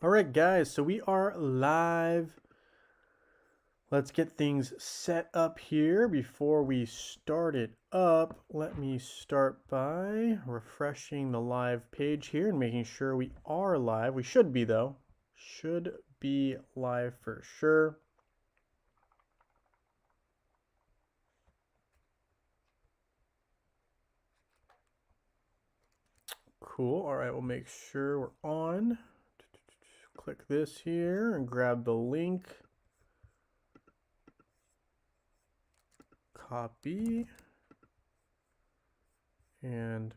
All right, guys, so we are live. Let's get things set up here. Before we start it up, let me start by refreshing the live page here and making sure we are live. We should be, though. Should be live for sure. Cool. All right, we'll make sure we're on. Click this here and grab the link. Copy and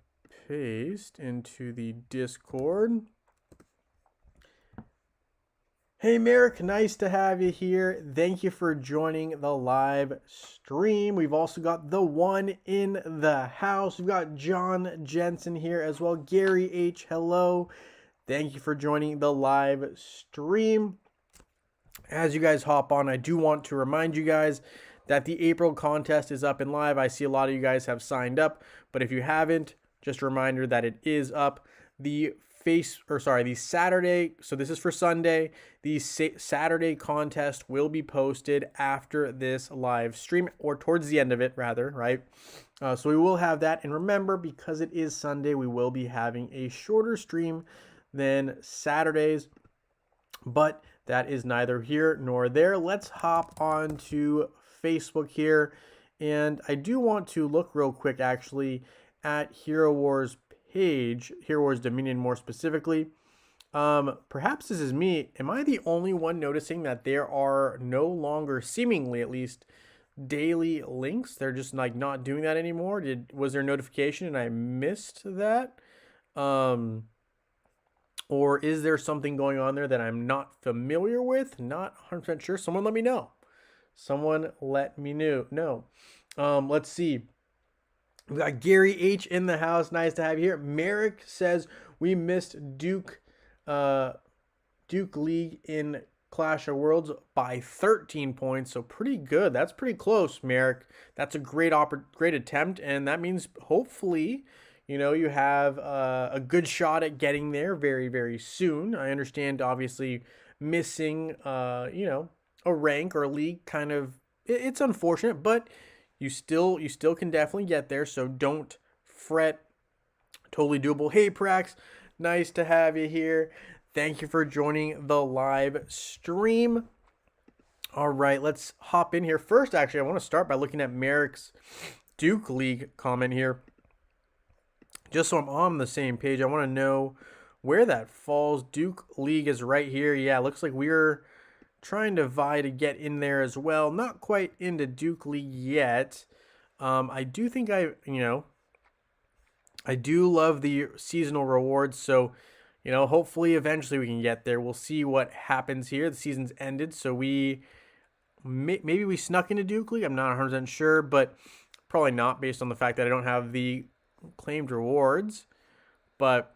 paste into the Discord. Hey Merrick, nice to have you here. Thank you for joining the live stream. We've also got the one in the house. We've got John Jensen here as well. Gary H, hello. Thank you for joining the live stream. As you guys hop on, I do want to remind you guys that the April contest is up and live. I see a lot of you guys have signed up, but if you haven't, just a reminder that it is up. The Saturday, so this is for Sunday. The Saturday contest will be posted after this live stream, or towards the end of it, rather, right? So we will have that. And remember, because it is Sunday, we will be having a shorter stream than Saturdays, but that is neither here nor there. Let's hop on to Facebook here. And I do want to look real quick, actually, at Hero Wars page, Hero Wars Dominion more specifically. Perhaps this is me. Am I the only one noticing that there are no longer, seemingly at least, daily links? They're just like not doing that anymore. Was there a notification and I missed that? Or is there something going on there that I'm not familiar with? Not 100% sure. Someone let me know. Someone let me know. Let's see. We got Gary H in the house. Nice to have you here. Merrick says we missed Duke League in Clash of Worlds by 13 points. So pretty good. That's pretty close, Merrick. That's a great attempt, and that means hopefully, you have a good shot at getting there very, very soon. I understand, obviously, missing, a rank or a league kind of, it's unfortunate, but you still can definitely get there. So don't fret. Totally doable. Hey, Prax, nice to have you here. Thank you for joining the live stream. All right, let's hop in here. First, actually, I want to start by looking at Merrick's Duke League comment here. Just so I'm on the same page, I want to know where that falls. Duke League is right here. Yeah, looks like we're trying to vie to get in there as well. Not quite into Duke League yet. I do think I do love the seasonal rewards. So, hopefully eventually we can get there. We'll see what happens here. The season's ended, so maybe we snuck into Duke League. I'm not 100% sure, but probably not based on the fact that I don't have the claimed rewards. But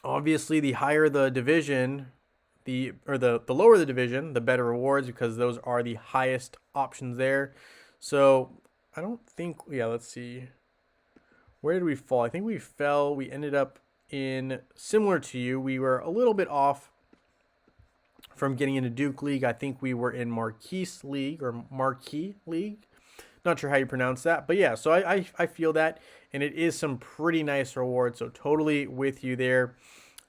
obviously the higher the division, the lower the division, the better rewards, because those are the highest options there. So I don't think, let's see. Where did we fall? I think we ended up in, similar to you, we were a little bit off from getting into Duke League. I think we were in Marquis League. Not sure how you pronounce that, but yeah, so I feel that, and it is some pretty nice rewards, so totally with you there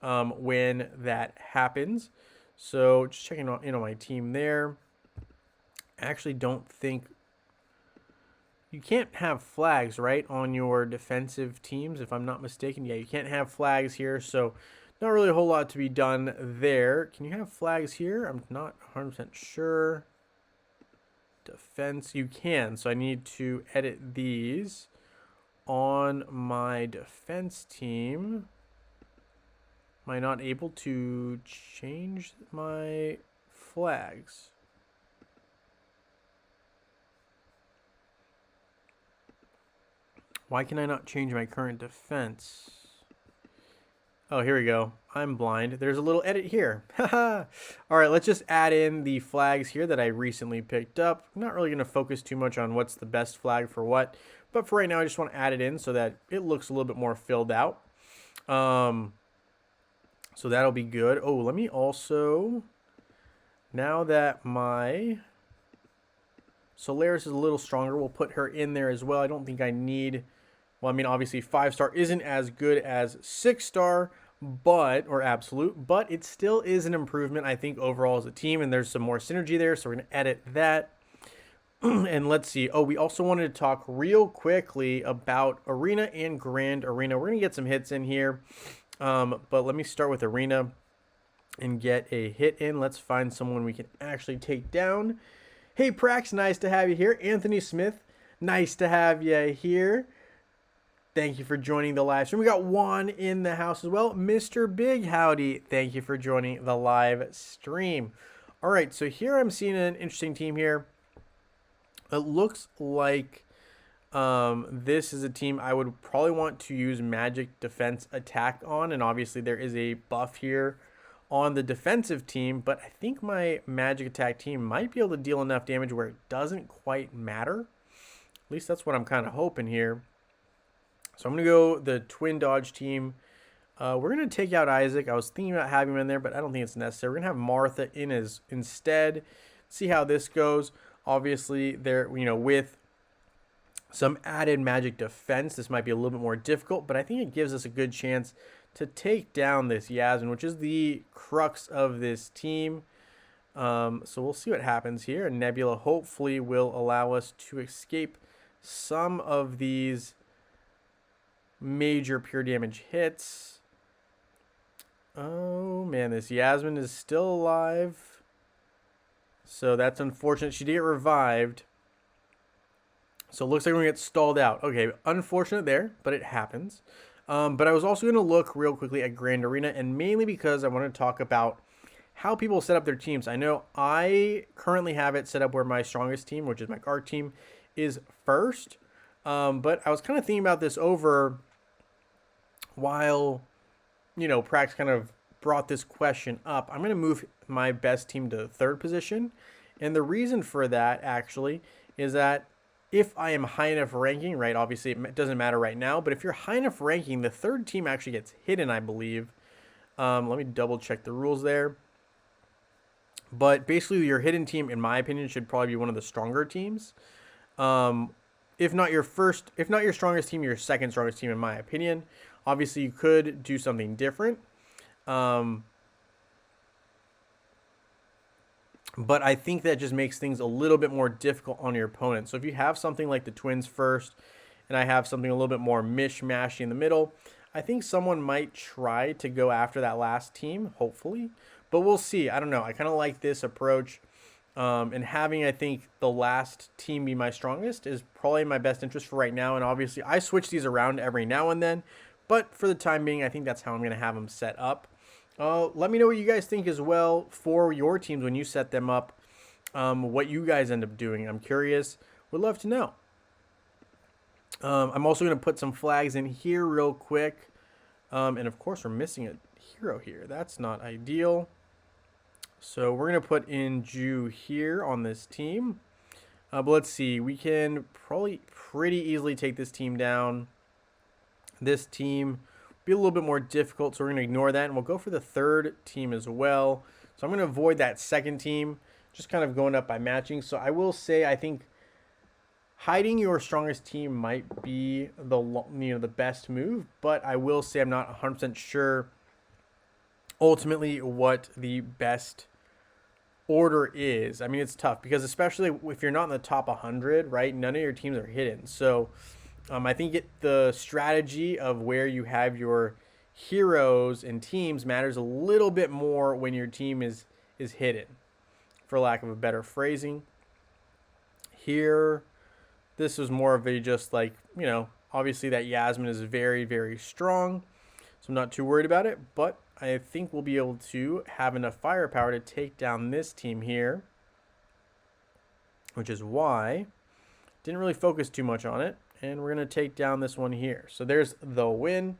when that happens. So just checking on my team there. I actually don't think you can't have flags, right, on your defensive teams, if I'm not mistaken. Yeah, you can't have flags here, so not really a whole lot to be done there. Can you have flags here? I'm not 100% sure. Defense, you can, so I need to edit these on my defense team. Am I not able to change my flags? Why can I not change my current defense? Oh, here we go. I'm blind. There's a little edit here. Haha. All right, let's just add in the flags here that I recently picked up. I'm not really going to focus too much on what's the best flag for what, but for right now, I just want to add it in so that it looks a little bit more filled out. So that'll be good. Oh, let me also, now that my Solaris is a little stronger, we'll put her in there as well. I don't think I need, well, I mean, obviously 5-star isn't as good as 6-star, but, or absolute, but it still is an improvement, I think, overall as a team, and there's some more synergy there, so we're going to edit that. And let's see. Oh, we also wanted to talk real quickly about Arena and Grand Arena. We're going to get some hits in here, but let me start with Arena and get a hit in. Let's find someone we can actually take down. Hey, Prax, nice to have you here. Anthony Smith, nice to have you here. Thank you for joining the live stream. We got Juan in the house as well. Mr. Big Howdy, thank you for joining the live stream. All right, so here I'm seeing an interesting team here. It looks like this is a team I would probably want to use Magic Defense Attack on, and obviously there is a buff here on the defensive team, but I think my Magic Attack team might be able to deal enough damage where it doesn't quite matter. At least that's what I'm kind of hoping here. So I'm going to go the Twin Dodge team. We're going to take out Isaac. I was thinking about having him in there, but I don't think it's necessary. We're going to have Martha in as instead. See how this goes. Obviously, there, you know, with some added magic defense, this might be a little bit more difficult, but I think it gives us a good chance to take down this Yasmin, which is the crux of this team. So we'll see what happens here. And Nebula hopefully will allow us to escape some of these major pure damage hits. Oh man, this Yasmin is still alive. So that's unfortunate. She did get revived. So it looks like we're going to get stalled out. Okay, unfortunate there, but it happens. But I was also going to look real quickly at Grand Arena, and mainly because I want to talk about how people set up their teams. I know I currently have it set up where my strongest team, which is my guard team, is first. But I was kind of thinking about this over while, you know, Prax kind of brought this question up. I'm going to move my best team to third position. And the reason for that, actually, is that if I am high enough ranking, right, obviously it doesn't matter right now, but if you're high enough ranking, the third team actually gets hidden, I believe. Let me double check the rules there. But basically your hidden team, in my opinion, should probably be one of the stronger teams. If not your strongest team, your second strongest team, in my opinion. Obviously you could do something different. But I think that just makes things a little bit more difficult on your opponent. So if you have something like the Twins first, and I have something a little bit more mishmashy in the middle, I think someone might try to go after that last team, hopefully. But we'll see. I don't know. I kind of like this approach. And having, I think, the last team be my strongest is probably my best interest for right now. And obviously, I switch these around every now and then. But for the time being, I think that's how I'm going to have them set up. Let me know what you guys think as well for your teams when you set them up, what you guys end up doing. I'm curious. Would love to know. I'm also going to put some flags in here real quick. And of course, we're missing a hero here. That's not ideal. So we're going to put in Jew here on this team. But let's see. We can probably pretty easily take this team down. This team be a little bit more difficult, so we're going to ignore that, and we'll go for the third team as well. So I'm going to avoid that second team, just kind of going up by matching. So I will say I think hiding your strongest team might be the best move, but I will say I'm not 100% sure ultimately what the best order is. I mean, it's tough because especially if you're not in the top 100, right, none of your teams are hidden. So I think the strategy of where you have your heroes and teams matters a little bit more when your team is hidden, for lack of a better phrasing. Here, this was more of a just like, you know, obviously that Yasmin is very, very strong, so I'm not too worried about it, but I think we'll be able to have enough firepower to take down this team here, which is why didn't really focus too much on it. And we're going to take down this one here. So there's the win.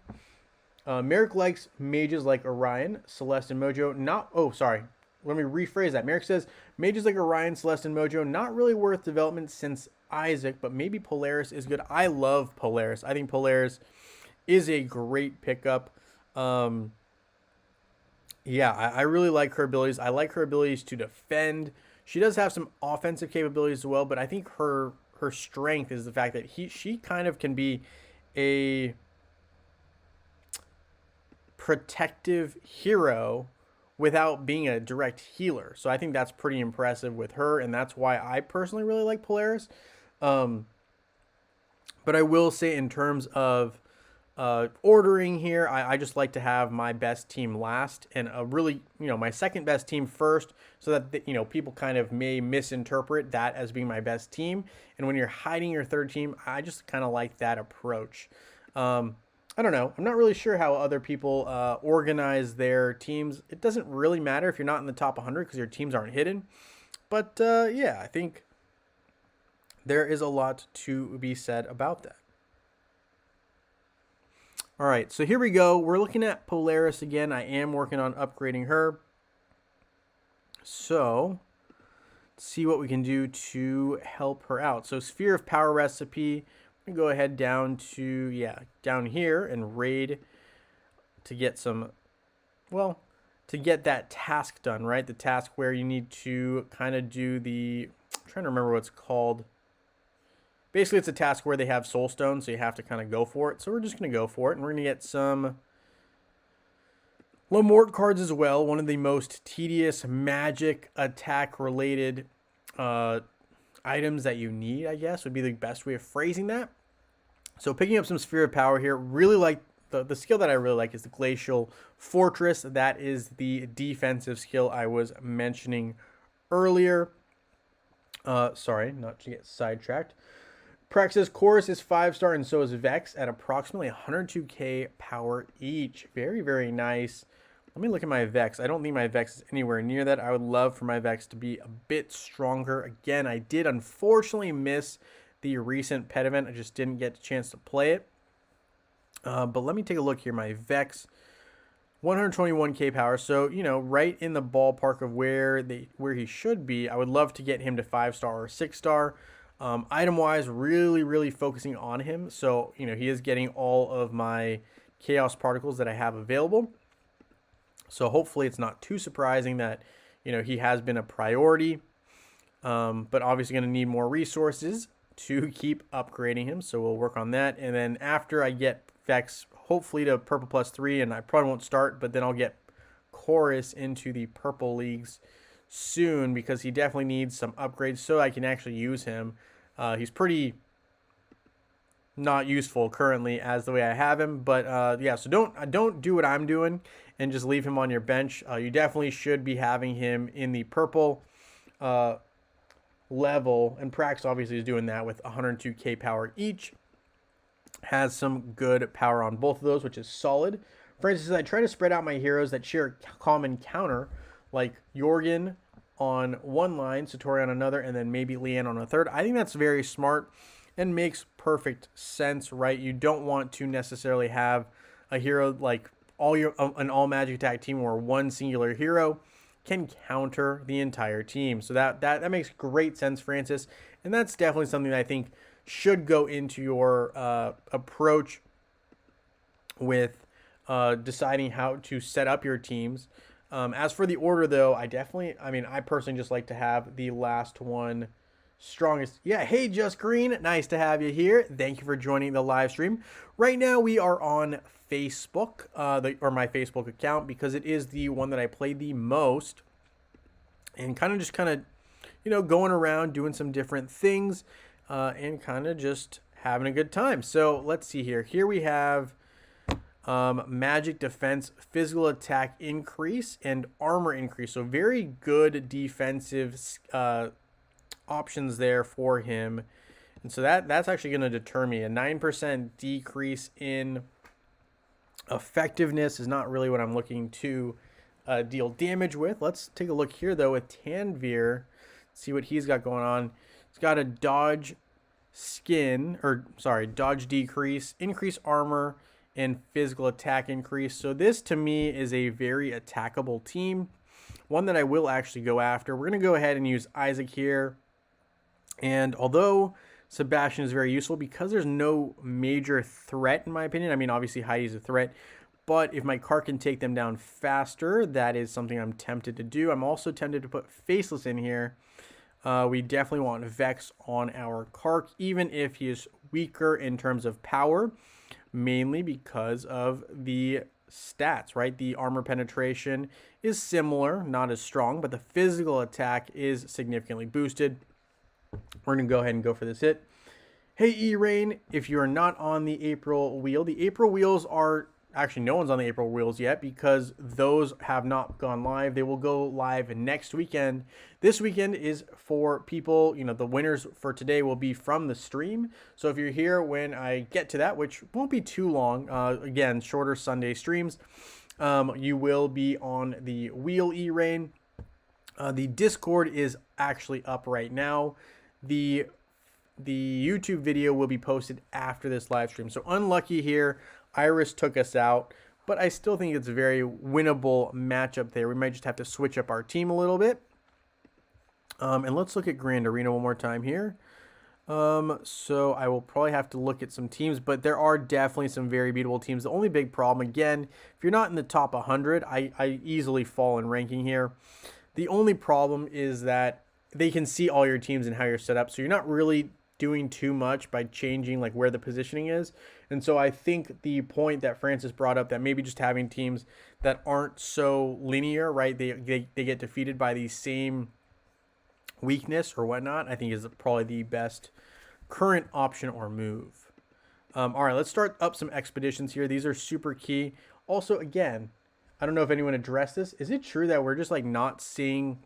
Merrick likes mages like Orion, Celeste, and Mojo. Let me rephrase that. Merrick says, mages like Orion, Celeste, and Mojo, not really worth development since Isaac, but maybe Polaris is good. I love Polaris. I think Polaris is a great pickup. Yeah, I really like her abilities. I like her abilities to defend. She does have some offensive capabilities as well, but I think her strength is the fact that she kind of can be a protective hero without being a direct healer. So I think that's pretty impressive with her, and that's why I personally really like Polaris. Um, but I will say, in terms of ordering here, I just like to have my best team last and a really, my second best team first, so that people kind of may misinterpret that as being my best team. And when you're hiding your third team, I just kind of like that approach. I don't know. I'm not really sure how other people organize their teams. It doesn't really matter if you're not in the top 100 because your teams aren't hidden. But yeah, I think there is a lot to be said about that. All right, so here we go. We're looking at Polaris again. I am working on upgrading her. So let's see what we can do to help her out. So Sphere of Power recipe. I'm going to go ahead down to, down here and raid to get some, to get that task done, right? The task where you need to kind of do I'm trying to remember what it's called. Basically, it's a task where they have soul stones, so you have to kind of go for it. So we're just going to go for it, and we're going to get some Lamort cards as well. One of the most tedious magic attack-related items that you need, I guess, would be the best way of phrasing that. So picking up some Sphere of Power here. Really like the skill that I really like is the Glacial Fortress. That is the defensive skill I was mentioning earlier. Sorry, not to get sidetracked. Praxis Chorus is 5-star, and so is Vex at approximately 102k power each. Very, very nice. Let me look at my Vex. I don't think my Vex is anywhere near that. I would love for my Vex to be a bit stronger. Again, I did unfortunately miss the recent pet event. I just didn't get a chance to play it. But let me take a look here. My Vex, 121k power. So, right in the ballpark of where he should be. I would love to get him to 5-star or 6-star. Item-wise, really, really focusing on him. So, he is getting all of my Chaos Particles that I have available. So hopefully it's not too surprising that, he has been a priority. But obviously going to need more resources to keep upgrading him. So we'll work on that. And then after I get Vex, hopefully to purple +3, and I probably won't start, but then I'll get Chorus into the purple leagues soon, because he definitely needs some upgrades so I can actually use him. He's pretty not useful currently as the way I have him, but yeah, so don't do what I'm doing and just leave him on your bench. You definitely should be having him in the purple level, and Prax obviously is doing that with 102k power each. Has some good power on both of those, which is solid. For instance, I try to spread out my heroes that share a common counter, like Jorgen on one line, Satori on another, and then maybe Leanne on a third. I think that's very smart and makes perfect sense, right? You don't want to necessarily have a hero like an all magic attack team where one singular hero can counter the entire team. So that makes great sense, Francis, and that's definitely something that I think should go into your approach with deciding how to set up your teams. As for the order, though, I personally just like to have the last one strongest. Yeah, hey, Just Green, nice to have you here. Thank you for joining the live stream. Right now, we are on Facebook, or my Facebook account, because it is the one that I play the most, and kind of going around doing some different things, and kind of just having a good time. So let's see here. Here we have magic defense, physical attack increase, and armor increase. So very good defensive options there for him. And so that's actually going to deter me. A 9% decrease in effectiveness is not really what I'm looking to deal damage with. Let's take a look here, though, with Tanvir. See what he's got going on. He's got a dodge dodge decrease, increase armor, and physical attack increase. So this, to me, is a very attackable team. One that I will actually go after. We're going to go ahead and use Isaac here. And although Sebastian is very useful, because there's no major threat, in my opinion. I mean, obviously Heidi's a threat, But if my cart can take them down faster, that is something I'm tempted to do. I'm also tempted to put Faceless in here. We definitely want Vex on our Kark, even if he is weaker in terms of power, mainly because of the stats, right? The armor penetration is similar, not as strong, but the physical attack is significantly boosted. We're going to go ahead and go for this hit. Hey, E-Rain, if you're not on the April wheel, the April wheels are... Actually, no one's on the April wheels yet because those have not gone live. They will go live next weekend. This weekend is for people, you know, the winners for today will be from the stream. So if you're here when I get to that, which won't be too long, again, shorter Sunday streams, you will be on the wheel, E-Rain. The Discord is actually up right now. The YouTube video will be posted after this live stream. So unlucky here. Iris took us out, but I still think it's a very winnable matchup there. We might just have to switch up our team a little bit. And let's look at Grand Arena one more time here. So I will probably have to look at some teams, but there are definitely some very beatable teams. The only big problem, again, if you're not in the top 100, I easily fall in ranking here. The only problem is that they can see all your teams and how you're set up, so you're not really doing too much by changing like where the positioning is. And so I think the point that Francis brought up, that maybe just having teams that aren't so linear, right? They get defeated by the same weakness or whatnot, I think is probably the best current option or move. All right, let's start up some expeditions here. These are super key. Also, again, I don't know if anyone addressed this. Is it true that we're just like not seeing,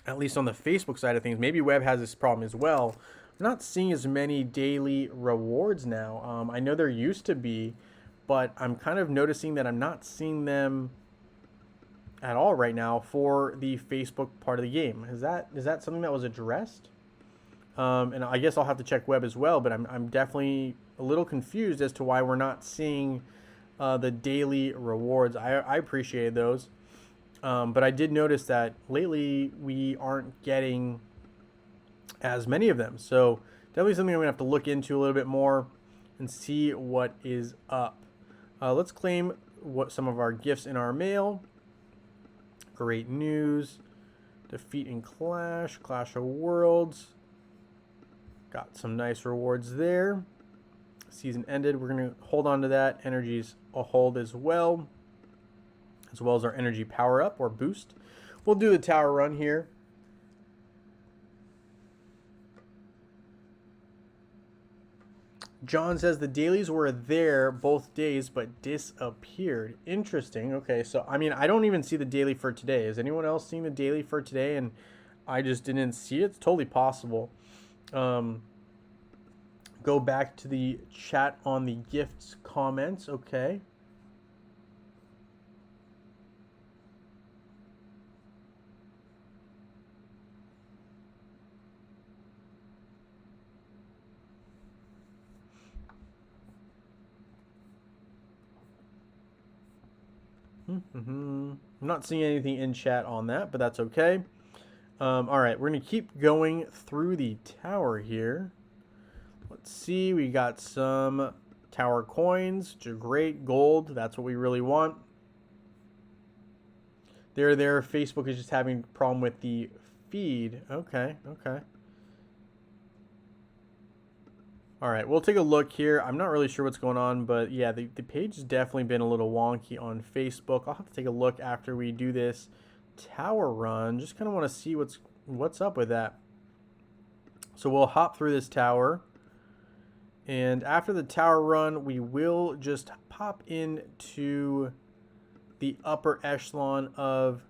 at least on the Facebook side of things, maybe Web has this problem as well, we're not seeing as many daily rewards now. I know there used to be, but I'm kind of noticing that I'm not seeing them at all right now for the Facebook part of the game. Is that something that was addressed? And I guess I'll have to check Web as well, but I'm definitely a little confused as to why we're not seeing the daily rewards. I appreciate those, but I did notice that lately we aren't getting as many of them. So definitely something I'm gonna have to look into a little bit more and see what is up. Let's claim some of our gifts in our mail. Great news. Defeat in Clash of Worlds. Got some nice rewards there. Season ended. We're gonna hold on to that. Energy's a hold as well as our energy power up or boost. We'll do the tower run here. John says the dailies were there both days but disappeared. Interesting. Okay, so I mean, I don't even see the daily for today. Is anyone else seeing the daily for today and I just didn't see it? It's totally possible. Go back to the chat on the gifts comments. Okay. I'm not seeing anything in chat on that, but that's okay. All right, we're going to keep going through the tower here. Let's see, we got some tower coins, which are great. Gold, that's what we really want. There, Facebook is just having a problem with the feed. Okay. All right, we'll take a look here. I'm not really sure what's going on, but yeah, the page has definitely been a little wonky on Facebook. I'll have to take a look after we do this tower run. Just kind of want to see what's up with that. So we'll hop through this tower. And after the tower run, we will just pop into the upper echelon of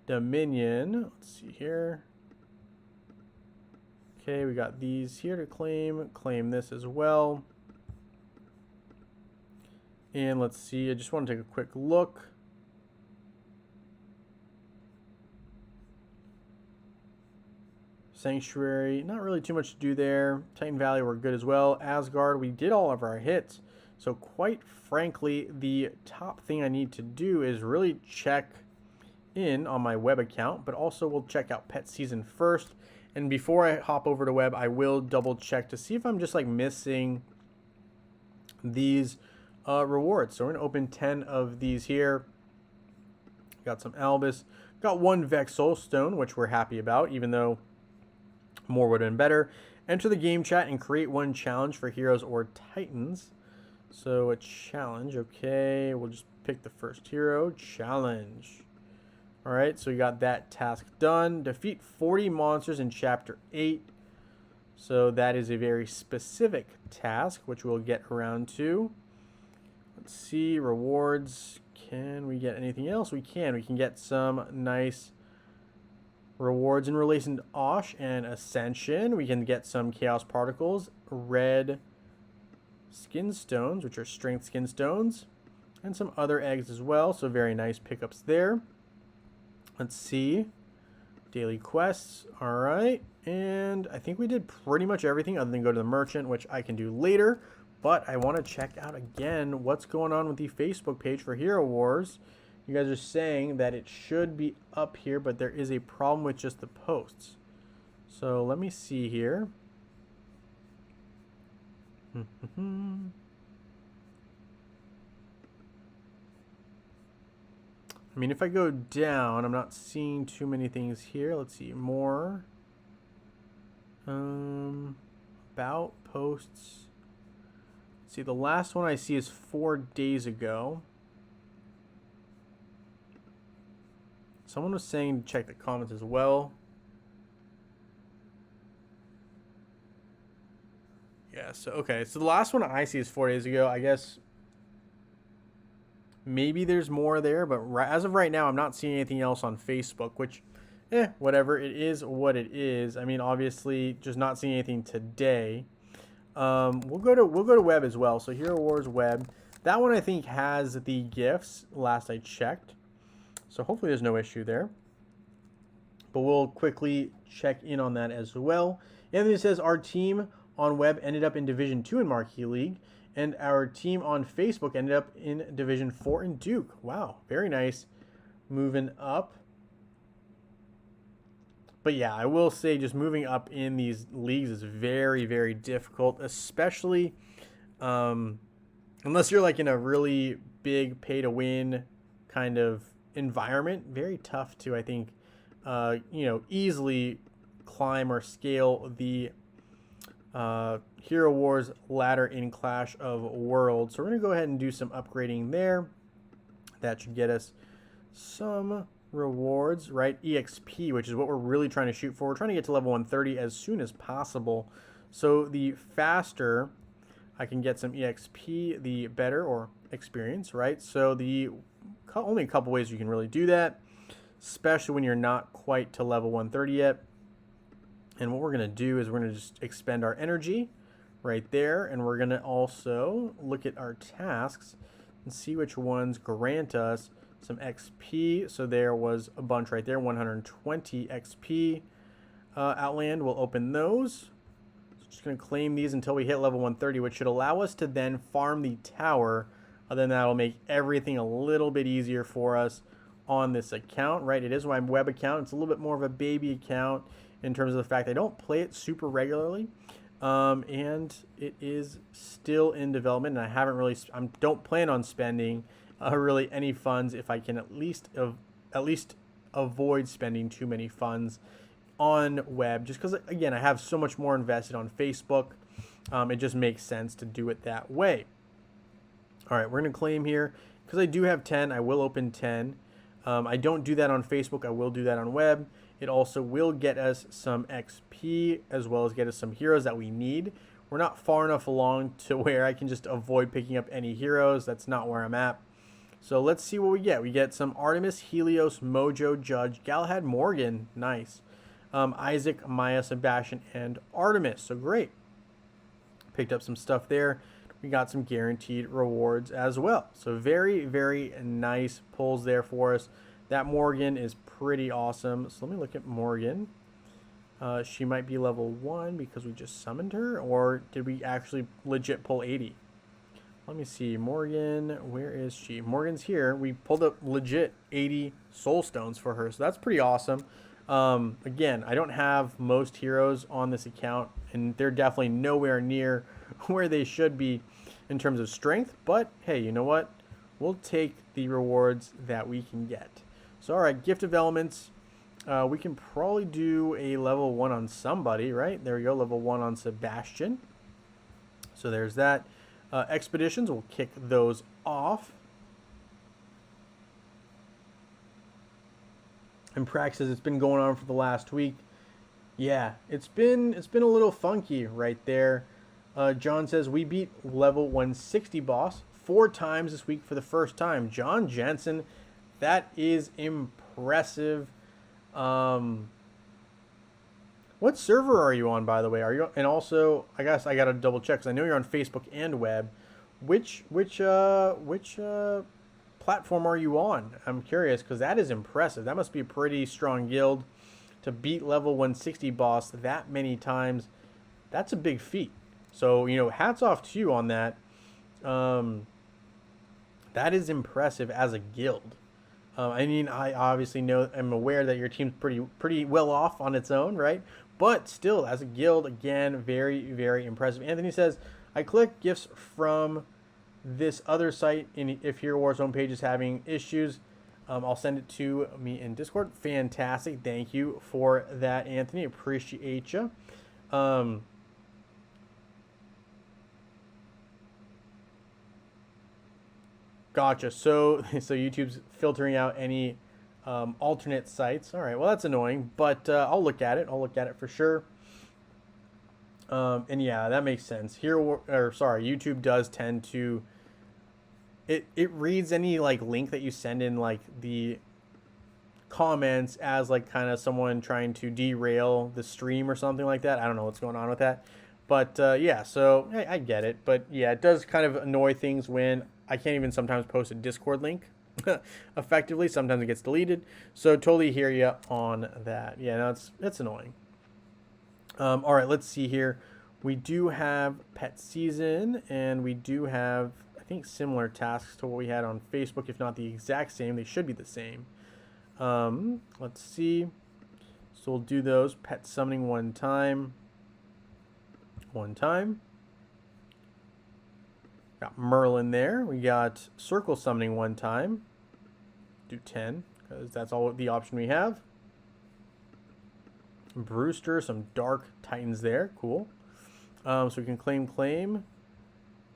Dominion. Let's see here. Okay, we got these here to claim this as well. And let's see, I just want to take a quick look. Sanctuary, not really too much to do there. Titan Valley, we're good as well. Asgard, we did all of our hits. So quite frankly, the top thing I need to do is really check in on my web account, but also we'll check out Pet Season first. And before I hop over to web, I will double check to see if I'm just like missing these rewards. So we're going to open 10 of these here. Got some Albus. Got one Vex Soul Stone, which we're happy about, even though more would have been better. Enter the game chat and create one challenge for heroes or titans. So a challenge, okay. We'll just pick the first hero. Challenge. All right, so we got that task done. Defeat 40 monsters in Chapter 8. So that is a very specific task, which we'll get around to. Let's see, rewards. Can we get anything else? We can. We can get some nice rewards in relation to Osh and Ascension. We can get some Chaos Particles, red skin stones, which are strength skin stones, and some other eggs as well. So very nice pickups there. Let's see. Daily quests. All right. And I think we did pretty much everything other than go to the merchant, which I can do later. But I want to check out again what's going on with the Facebook page for Hero Wars. You guys are saying that it should be up here, but there is a problem with just the posts. So let me see here. I mean, if I go down, I'm not seeing too many things here. Let's see, more. About posts. See, the last one I see is 4 days ago. Someone was saying to check the comments as well. Yeah, so, okay. So the last one I see is 4 days ago. I guess maybe there's more there, but as of right now, I'm not seeing anything else on Facebook, which, whatever. It is what it is. I mean, obviously, just not seeing anything today. We'll go to web as well. So Hero Wars web. That one I think has the gifts. Last I checked. So hopefully there's no issue there. But we'll quickly check in on that as well. Anthony says our team on web ended up in Division 2 in Marquee League, and our team on Facebook ended up in Division 4 in Duke. Wow, very nice. Moving up. But yeah, I will say just moving up in these leagues is very, very difficult, especially unless you're like in a really big pay-to-win kind of environment. Very tough to, I think, easily climb or scale the Hero Wars ladder in Clash of Worlds. So we're going to go ahead and do some upgrading there. That should get us some rewards, right? EXP, which is what we're really trying to shoot for. We're trying to get to level 130 as soon as possible. So the faster I can get some EXP, the better, or experience, right? So the only a couple ways you can really do that, especially when you're not quite to level 130 yet. And what we're going to do is we're going to just expend our energy right there, and we're going to also look at our tasks and see which ones grant us some XP. So there was a bunch right there, 120 XP. Outland, we'll open those. So just going to claim these until we hit level 130, which should allow us to then farm the tower. Then that'll make everything a little bit easier for us on this account, right? It is my web account. It's a little bit more of a baby account in terms of the fact I don't play it super regularly. And it is still in development, and I haven't really, don't plan on spending really any funds if I can at least avoid spending too many funds on web, just because, again, I have so much more invested on Facebook. It just makes sense to do it that way. All right, we're going to claim here. Because I do have 10, I will open 10. I don't do that on Facebook. I will do that on web. It also will get us some XP as well as get us some heroes that we need. We're not far enough along to where I can just avoid picking up any heroes. That's not where I'm at. So let's see what we get. We get some Artemis, Helios, Mojo, Judge, Galahad, Morgan. Nice. Isaac, Maya, Sebastian, and Artemis. So great. Picked up some stuff there. We got some guaranteed rewards as well. So very, very nice pulls there for us. That Morgan is pretty awesome. So let me look at Morgan. She might be level 1 because we just summoned her, or did we actually legit pull 80? Let me see. Morgan, where is she? Morgan's here. We pulled up legit 80 soul stones for her, so that's pretty awesome. Again, I don't have most heroes on this account, and they're definitely nowhere near where they should be. in terms of strength, but hey, you know what? We'll take the rewards that we can get. So, all right, Gift of Elements. We can probably do a level 1 on somebody, right? There we go, level 1 on Sebastian. So there's that. Expeditions, we'll kick those off. And Prax says it's been going on for the last week. Yeah, it's been a little funky right there. John says we beat level 160 boss 4 times this week for the first time. John Jensen, that is impressive. What server are you on, by the way? Are you? And also, I guess I gotta double check because I know you're on Facebook and web. Which platform are you on? I'm curious because that is impressive. That must be a pretty strong guild to beat level 160 boss that many times. That's a big feat. So, you know, hats off to you on that. That is impressive as a guild. I mean, I obviously I'm aware that your team's pretty well off on its own, right? But still, as a guild, again, very, very impressive. Anthony says, I click gifts from this other site, and if your Warzone page is having issues, I'll send it to me in Discord. Fantastic. Thank you for that, Anthony. Appreciate you. Gotcha. So YouTube's filtering out any alternate sites. All right. Well, that's annoying, but I'll look at it. I'll look at it for sure. And yeah, that makes sense. YouTube does tend to it reads any like link that you send in like the comments as like kind of someone trying to derail the stream or something like that. I don't know what's going on with that. But yeah, so I get it. But yeah, it does kind of annoy things when I can't even sometimes post a Discord link effectively. Sometimes it gets deleted. So totally hear you on that. Yeah, no, it's annoying. All right, let's see here. We do have pet season, and we do have, I think, similar tasks to what we had on Facebook, if not the exact same. They should be the same. Let's see. So we'll do those. Pet summoning one time. Got Merlin there. We got circle summoning one time. Do 10, because that's all the option we have. Brewster, some Dark Titans there. Cool. So we can claim.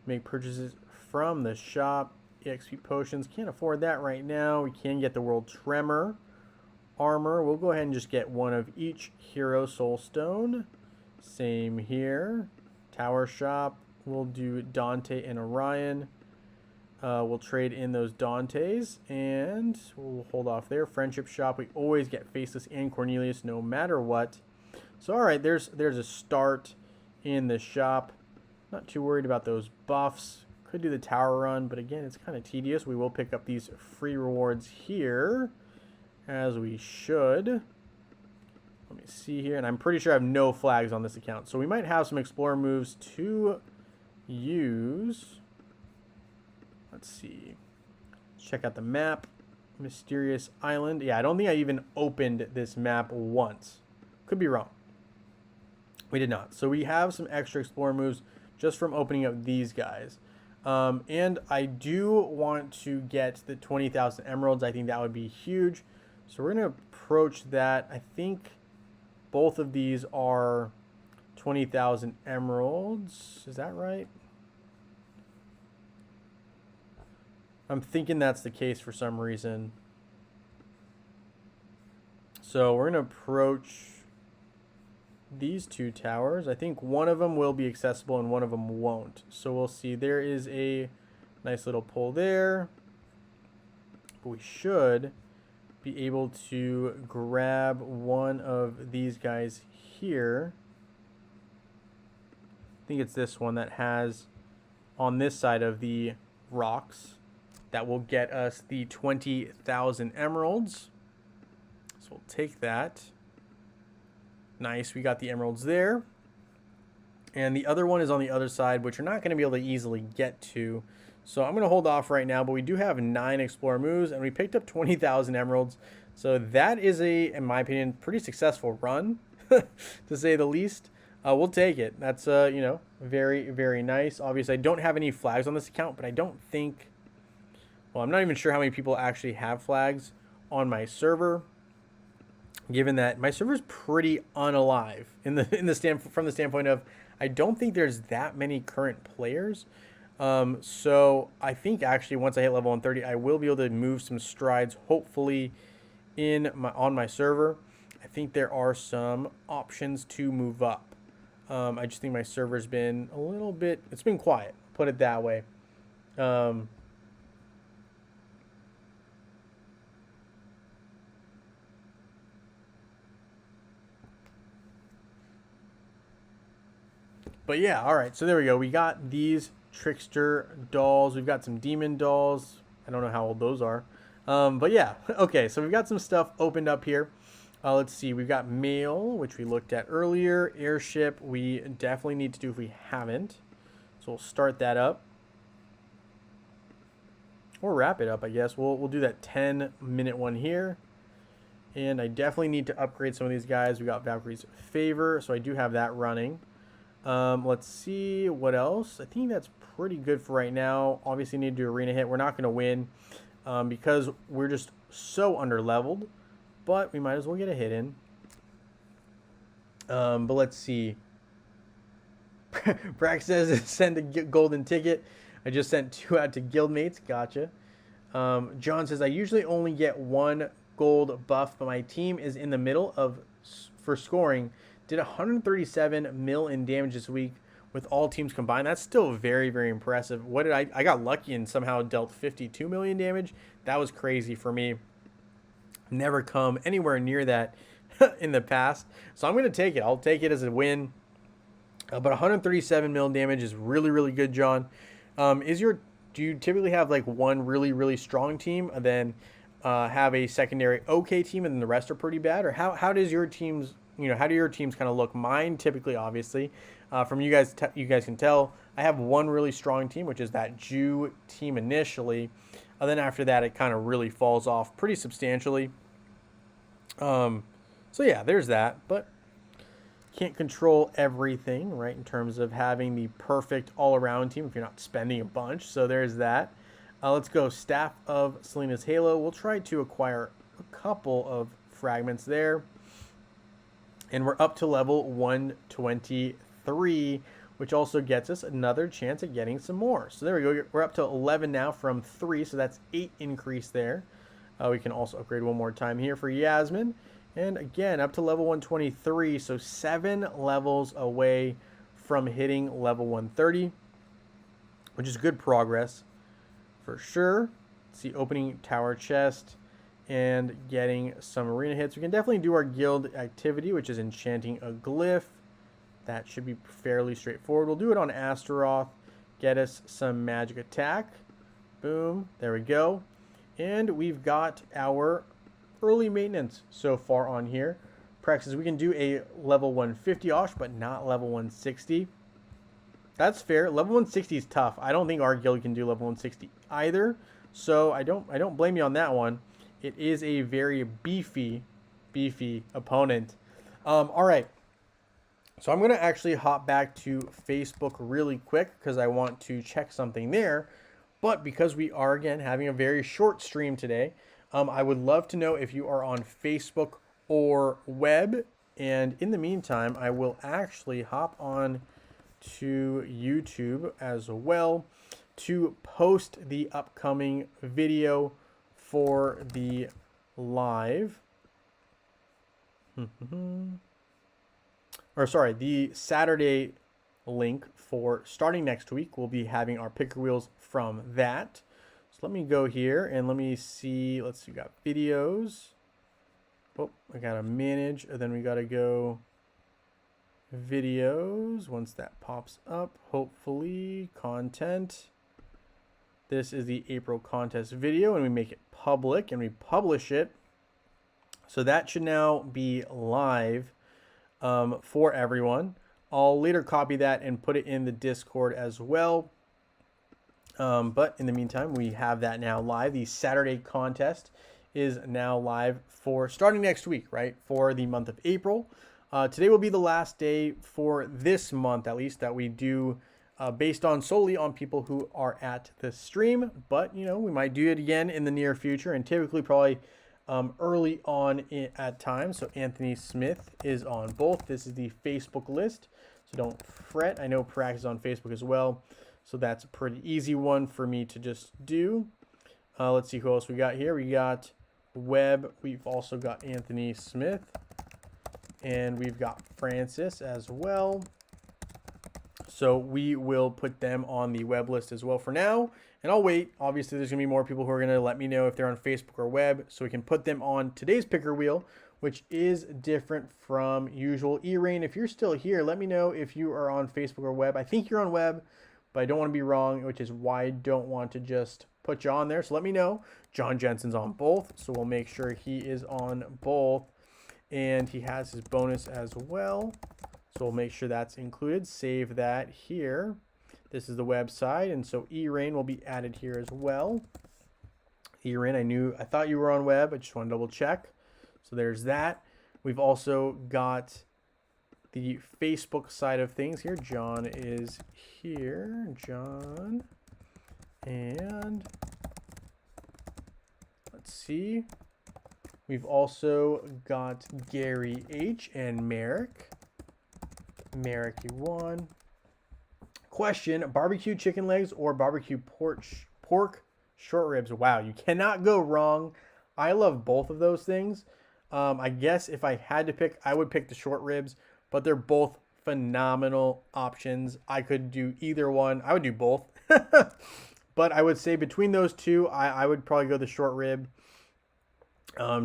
Make purchases from the shop. EXP potions. Can't afford that right now. We can get the World Tremor armor. We'll go ahead and just get one of each hero soul stone. Same here. Tower shop. We'll do Dante and Orion. We'll trade in those Dantes, and we'll hold off there. Friendship shop. We always get Faceless and Cornelius no matter what. So all right, there's a start in the shop. Not too worried about those buffs. Could do the tower run, but again, it's kind of tedious. We will pick up these free rewards here, as we should. Let me see here, and I'm pretty sure I have no flags on this account, so we might have some explorer moves to use. Let's see. Check out the map. Mysterious Island. Yeah, I don't think I even opened this map once. Could be wrong. We did not. So we have some extra explorer moves just from opening up these guys. And I do want to get the 20,000 emeralds. I think that would be huge. So we're going to approach that. I think both of these are 20,000 emeralds. Is that right? I'm thinking that's the case for some reason. So we're going to approach these two towers. I think one of them will be accessible and one of them won't. So we'll see. There is a nice little pull there. But we should be able to grab one of these guys here. I think it's this one that has on this side of the rocks. That will get us the 20,000 emeralds. So we'll take that. Nice, we got the emeralds there. And the other one is on the other side, which you're not going to be able to easily get to. So I'm going to hold off right now, but we do have 9 explorer moves, and we picked up 20,000 emeralds. So that is in my opinion, pretty successful run, to say the least. We'll take it. That's you know, very very nice. Obviously, I don't have any flags on this account, but I don't think. Well, I'm not even sure how many people actually have flags on my server, given that my server is pretty unalive from the standpoint of I don't think there's that many current players. So I think actually once I hit level 130, I will be able to move some strides, hopefully, on my server. I think there are some options to move up. I just think my server's been a little bit, it's been quiet, put it that way. But yeah, all right. So there we go. We got these trickster dolls. We've got some demon dolls. I don't know how old those are. But yeah, okay. So we've got some stuff opened up here. Let's see. We've got mail, which we looked at earlier. Airship, we definitely need to do if we haven't. So we'll start that up. Or wrap it up, I guess. We'll do that 10-minute one here. And I definitely need to upgrade some of these guys. We got Valkyrie's Favor, so I do have that running. Let's see what else. I think that's pretty good for right now. Obviously need to do arena hit. We're not going to win because we're just so under leveled, but we might as well get a hit in. But let's see. Brax says send a golden ticket. I just sent 2 out to guildmates. Gotcha. John says I usually only get 1 gold buff, but my team is in the middle of for scoring. Did 137 mil in damage this week with all teams combined. That's still very, very impressive. What did I got lucky and somehow dealt 52 million damage. That was crazy for me. Never come anywhere near that in the past. So I'm going to take it. I'll take it as a win. But 137 mil damage is really, really good, John. Do you typically have like one really, really strong team and then have a secondary okay team and then the rest are pretty bad? Or how does your teams... how do your teams kind of look? Mine typically, obviously, from you guys can tell, I have one really strong team, which is that Jew team initially. And then after that, it kind of really falls off pretty substantially. So yeah, there's that. But can't control everything, right, in terms of having the perfect all-around team if you're not spending a bunch. So there's that. Let's go Staff of Selena's Halo. We'll try to acquire a couple of fragments there. And we're up to level 123, which also gets us another chance at getting some more. So there we go. We're up to 11 now from 3, so that's 8 increase there. We can also upgrade one more time here for Yasmin. And again, up to level 123, so 7 levels away from hitting level 130, which is good progress for sure. Let's see, opening tower chest and getting some arena hits. We can definitely do our guild activity, which is enchanting a glyph. That should be fairly straightforward. We'll do it on Astaroth. Get us some magic attack. Boom. There we go. And we've got our early maintenance so far on here. Praxis, we can do a level 150 Osh, but not level 160. That's fair. Level 160 is tough. I don't think our guild can do level 160 either. So I don't blame you on that one. It is a very beefy opponent. All right. So I'm going to actually hop back to Facebook really quick because I want to check something there. But because we are, again, having a very short stream today, I would love to know if you are on Facebook or web. And in the meantime, I will actually hop on to YouTube as well to post the upcoming video for the live, or sorry, the Saturday link for starting next week. We'll be having our picker wheels from that. So let me go here and let me see. Let's see, we got videos. Oh, I gotta manage, and then we gotta go videos. Once that pops up, hopefully content. This is the April contest video, and we make it public and we publish it. So that should now be live for everyone. I'll later copy that and put it in the Discord as well. But in the meantime, we have that now live. The Saturday contest is now live for starting next week, right? For the month of April. Today will be the last day for this month, at least, that we do based on solely on people who are at the stream. But, you know, we might do it again in the near future, and typically probably early on at times. So Anthony Smith is on both. This is the Facebook list, so don't fret. I know Prax is on Facebook as well, so that's a pretty easy one for me to just do. Let's see who else we got here. We got Webb. We've also got Anthony Smith. And we've got Francis as well. So we will put them on the web list as well for now. And I'll wait. Obviously, there's going to be more people who are going to let me know if they're on Facebook or web, so we can put them on today's picker wheel, which is different from usual. E-Rain, if you're still here, let me know if you are on Facebook or web. I think you're on web, but I don't want to be wrong, which is why I don't want to just put you on there. So let me know. John Jensen's on both, so we'll make sure he is on both. And he has his bonus as well, so we'll make sure that's included. Save that here. This is the website, and so E-Rain will be added here as well. E-Rain, I thought you were on web. I just want to double check. So there's that. We've also got the Facebook side of things here. John is here. John, and let's see. We've also got Gary H. and Merrick. Merrick, you won. Question, barbecue chicken legs or barbecue pork short ribs? Wow, you cannot go wrong. I love both of those things. I guess if I had to pick, I would pick the short ribs, but they're both phenomenal options. I could do either one. I would do both. But I would say between those two, I would probably go the short rib.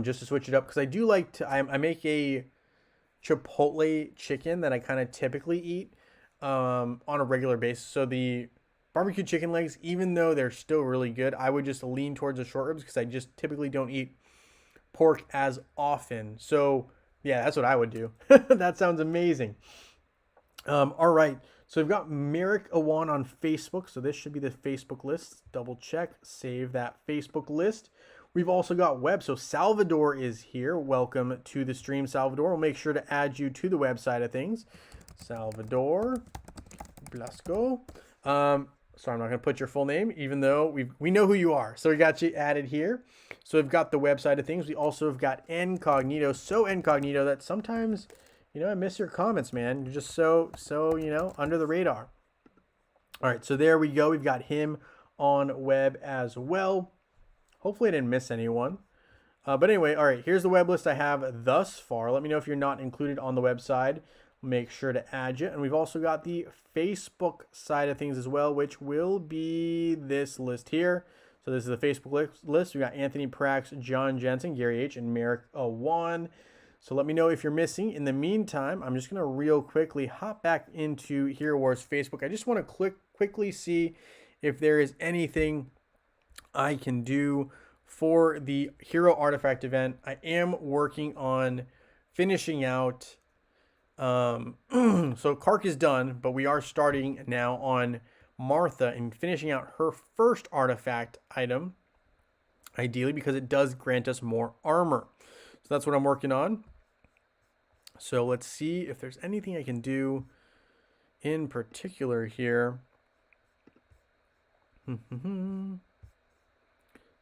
Just to switch it up, because I do like to, I make a Chipotle chicken that I kind of typically eat on a regular basis. So the barbecue chicken legs, even though they're still really good, I would just lean towards the short ribs because I just typically don't eat pork as often. So yeah, that's what I would do. That sounds amazing. All right, so we've got Merrick Awan on Facebook, so this should be the Facebook list. Double check, save that Facebook list. We've also got web, so Salvador is here. Welcome to the stream, Salvador. We'll make sure to add you to the website of things. Salvador Blasco. Sorry, I'm not going to put your full name, even though we know who you are. So we got you added here. So we've got the website of things. We also have got incognito. So incognito that sometimes, you know, I miss your comments, man. You're just so you know, under the radar. All right, so there we go. We've got him on web as well. Hopefully I didn't miss anyone. But anyway, all right, here's the web list I have thus far. Let me know if you're not included on the website. Make sure to add you. And we've also got the Facebook side of things as well, which will be this list here. So this is the Facebook list. We got Anthony Prax, John Jensen, Gary H., and Merrick Awan. So let me know if you're missing. In the meantime, I'm just going to real quickly hop back into Hero Wars Facebook. I just want to quickly see if there is anything I can do for the Hero Artifact event. I am working on finishing out. So Kark is done, but we are starting now on Martha and finishing out her first artifact item, ideally, because it does grant us more armor. So that's what I'm working on. So let's see if there's anything I can do in particular here.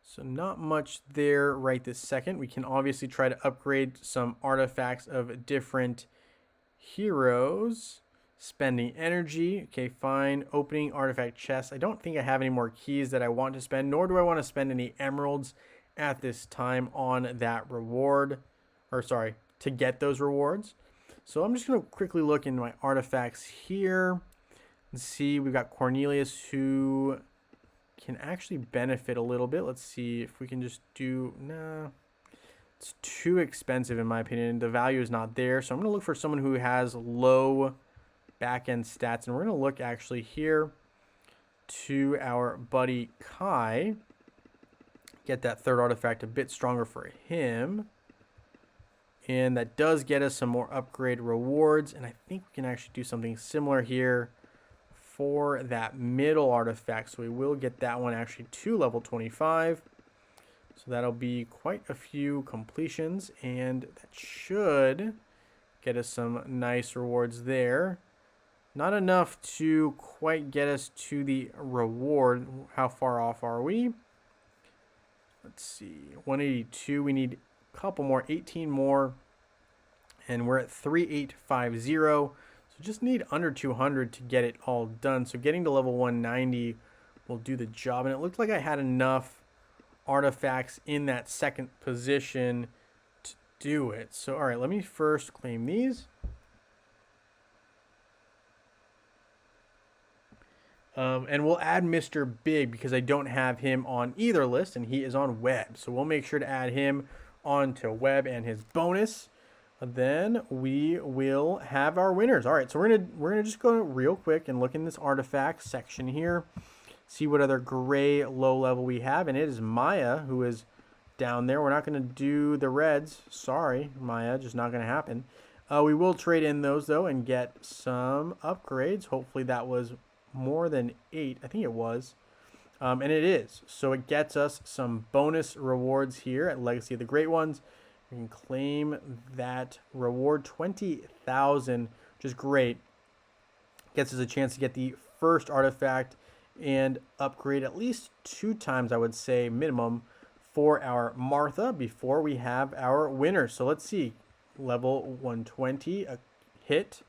So not much there right this second. We can obviously try to upgrade some artifacts of different heroes. Spending energy. Okay, fine. Opening artifact chests. I don't think I have any more keys that I want to spend, nor do I want to spend any emeralds at this time on that reward. Or sorry, to get those rewards. So I'm just going to quickly look into my artifacts here and see. We've got Cornelius, who can actually benefit a little bit. Let's see if we can just do, nah, it's too expensive in my opinion. The value is not there. So I'm going to look for someone who has low back end stats. And we're going to look actually here to our buddy Kai. Get that third artifact a bit stronger for him. And that does get us some more upgrade rewards. And I think we can actually do something similar here for that middle artifact. So we will get that one actually to level 25. So that'll be quite a few completions. And that should get us some nice rewards there. Not enough to quite get us to the reward. How far off are we? Let's see, 182. We need a couple more, 18 more, and we're at 3850. So just need under 200 to get it all done. So getting to level 190 will do the job. And it looked like I had enough artifacts in that second position to do it. So all right, let me first claim these. And we'll add Mr. Big because I don't have him on either list, and he is on web. So we'll make sure to add him onto web and his bonus. Then we will have our winners. All right, so we're gonna just go real quick and look in this artifact section here, see what other gray low level we have, and it is Maya who is down there. We're not gonna do the reds. Sorry, Maya, just not gonna happen. We will trade in those though and get some upgrades. Hopefully that was more than 8. I think it was. And it is. So it gets us some bonus rewards here at Legacy of the Great Ones. We can claim that reward, 20,000, which is great. Gets us a chance to get the first artifact and upgrade at least 2 times, I would say, minimum, for our Martha before we have our winner. So let's see. Level 120, a hit.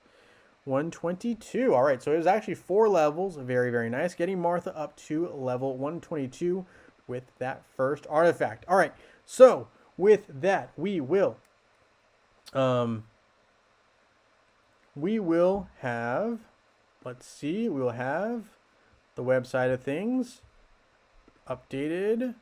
122. All right, so it was actually 4 levels. Very, very nice. Getting Martha up to level 122 with that first artifact. All right, so with that, we will have, let's see, we will have the website of things updated.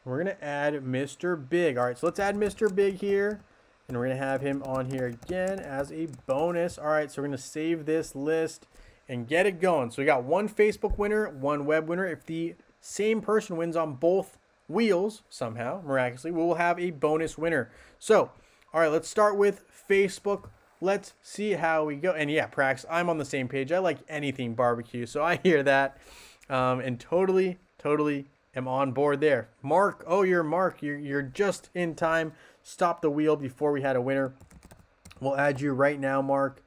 We're going to add Mr. Big. All right, so let's add Mr. Big here. And we're going to have him on here again as a bonus. All right, so we're going to save this list and get it going. So we got 1 Facebook winner, 1 web winner. If the same person wins on both wheels somehow, miraculously, we will have a bonus winner. So, all right, let's start with Facebook. Let's see how we go. And yeah, Prax, I'm on the same page. I like anything barbecue, so I hear that. And totally am on board there. Mark, oh, you're Mark. You're just in time. Stop the wheel before we had a winner. We'll add you right now, Mark.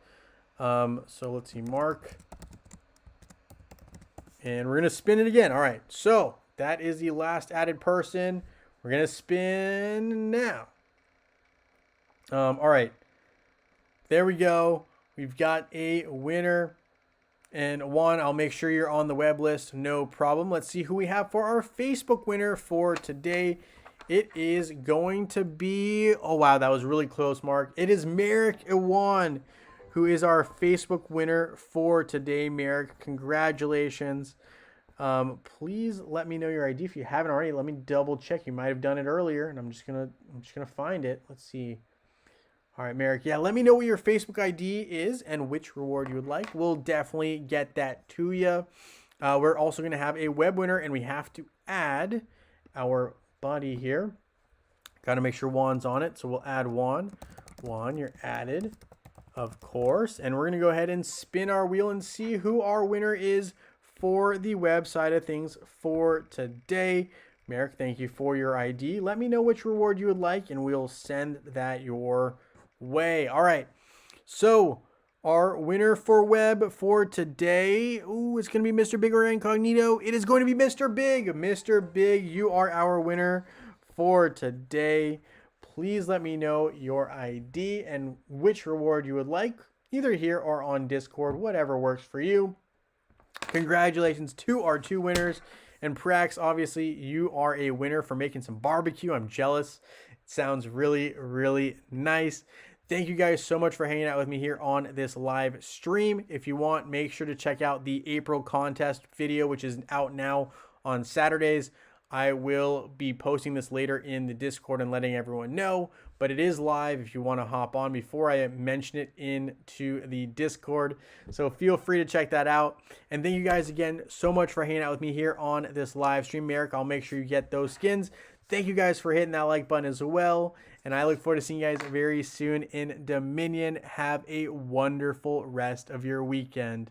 So let's see, Mark. And we're going to spin it again. All right, so that is the last added person. We're going to spin now. All right, there we go. We've got a winner. And Juan, I'll make sure you're on the web list. No problem. Let's see who we have for our Facebook winner for today. It is going to be, oh wow, that was really close, Mark. It is Merrick Iwan, who is our Facebook winner for today. Merrick, congratulations. Please let me know your ID if you haven't already. Let me double check. You might have done it earlier, and I'm just gonna find it. Let's see. All right, Merrick. Yeah, let me know what your Facebook ID is and which reward you would like. We'll definitely get that to you. We're also gonna have a web winner, and we have to add our buddy here. Got to make sure Juan's on it, so we'll add Juan. Juan, you're added, of course. And we're going to go ahead and spin our wheel and see who our winner is for the website of things for today. Merrick, thank you for your ID. Let me know which reward you would like, and we'll send that your way. All right, so our winner for web for today, ooh, it's going to be Mr. Big or Incognito. It is going to be Mr. Big. Mr. Big, you are our winner for today. Please let me know your ID and which reward you would like, either here or on Discord, whatever works for you. Congratulations to our 2 winners. And Prax, obviously, you are a winner for making some barbecue. I'm jealous. It sounds really, really nice. Thank you guys so much for hanging out with me here on this live stream. If you want, make sure to check out the April contest video, which is out now on Saturdays. I will be posting this later in the Discord and letting everyone know, but it is live if you want to hop on before I mention it into the Discord. So feel free to check that out. And thank you guys again so much for hanging out with me here on this live stream. Merrick, I'll make sure you get those skins. Thank you guys for hitting that like button as well. And I look forward to seeing you guys very soon in Dominion. Have a wonderful rest of your weekend.